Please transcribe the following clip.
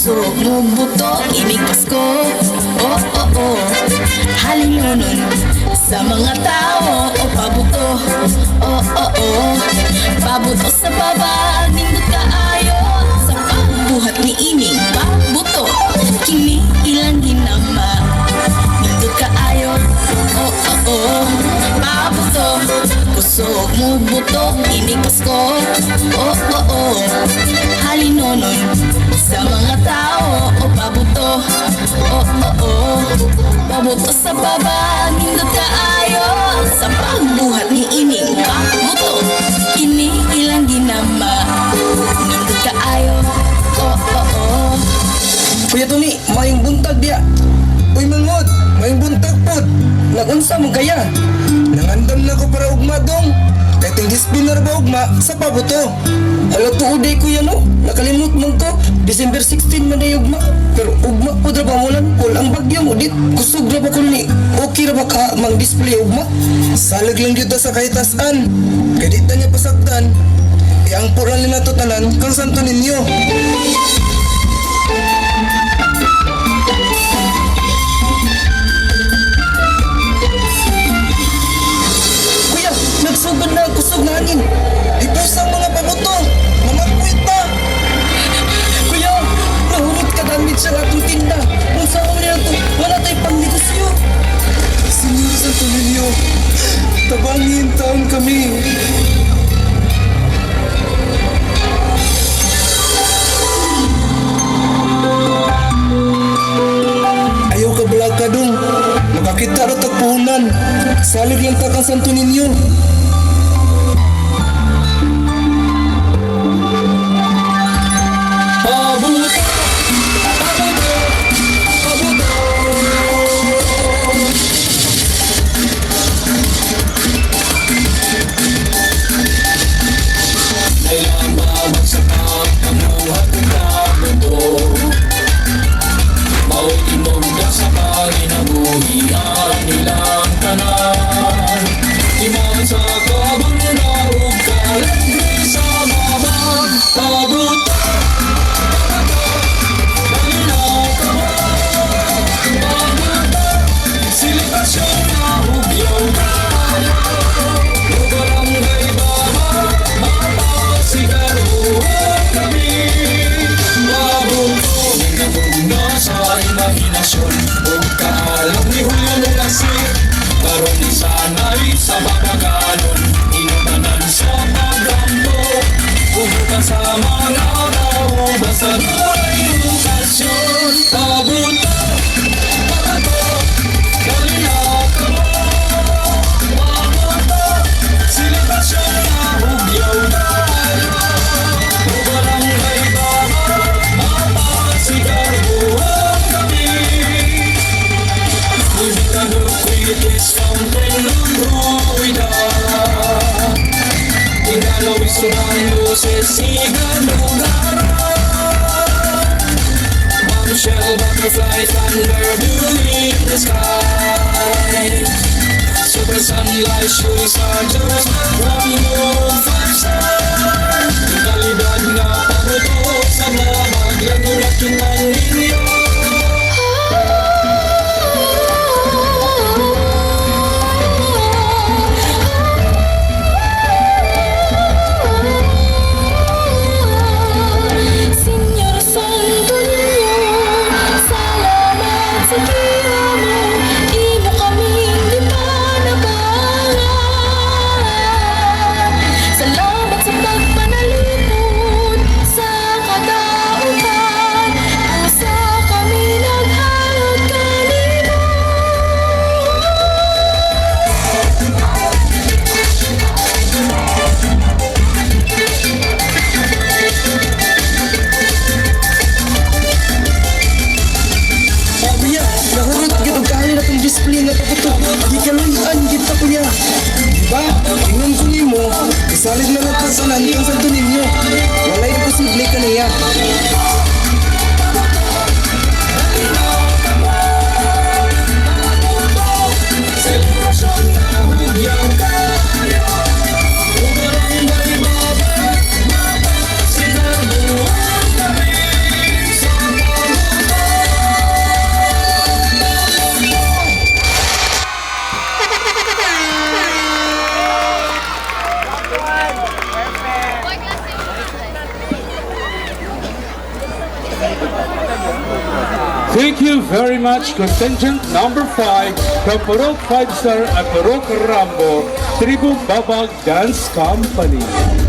Kusog mo buto, imigpas ko. Oh, oh, oh. Halimunon sa mga tao. O pabuto. Oh, oh, oh. Pabuto sa baba, nindot kaayo. Sa pagbuhat ni ining pabuto. Kini ilang ginama, nindot kaayo. Oh, oh, oh. Pabuto. Kusog mo buto, imigpas ko. Oh, oh, oh. Halinonon sa mga tao. O pabuto. Oh, oh, oh. Pabuto sa baba, nindot kaayo. Sa pagbuhat ni ining pabuto. Kini ilang ginama, nindot kaayo. Oh, oh, oh. Kuya Tony, maing buntag dia. Uy mangod, maing buntag pod. Nagunsa mo kaya? Nangandam na ko para ugma dong. Kaya tingis pinar ba ugma sa pabuto. Hala tuuday kuya no, nakalimot mo ko. December 16 man na ugma. Pero ugma po dra ba mulan pol ang bagyo mo dit. Kusog ra ba ko ni. Okay ra ba ka mang display ugma? Salag lang dito sa kahitasan. Kaya di niya pasagdan. Ang puran nila to tanan kang santo ninyo. Kuya, nagsugod na ang kusog na hangin. Ipusang mga pabuto. Mga puwit pa. Kuya, nahurot ka damit sa atong tinda. Kung saan nila to, wala tayo pang negosyo. Senyor Santo Niño, tabangin taon kami. Ayaw ka balag ka dong. Makakita ro tagpunan. Salig lang ta kang Santo Niño. Pabuto, pabuto, pabuto. Kailangan bawat sa pagkamuhat ng pabuto. Bawat inomda sa paginabuhian nilang tanan. Iman sa kabunahog kalagay sa mamang pabuto. Silitasyon na hugyaw tayo. Barangay Bama, mapasigaruhan kami. Pabuto, nagabuna sa imahinasyon. Huwag kaalam ni Julio Lulasik. Karoon sana'y sa babaganon. Inumanan sa pagdambo. Huwag sa mga tao. Basta doon edukasyon. Pabuto, pabuto. Kalina ka mo, pabuto. Silitasyon na hugyaw tayo. O barangay Bama, mapasigaruhan kami. Ibigano kwitis fountain ng ruida. Ingalaw isurando se sigan lugaran. Bombshell butterflies thunder blue in the sky. Super sunlight shooting stars from moon five star. Kalidad na pabuto sa mga maglagulat yung ninyo. Señor Santo Niño, salamat sa giya mo. Imo kaming ginanabangan. Salamat sa pagpanalipod sa kadaot Thank you very much, contingent number 5, Kapurok 5-star at Purok Rambo, Tribu Babag Dance Company.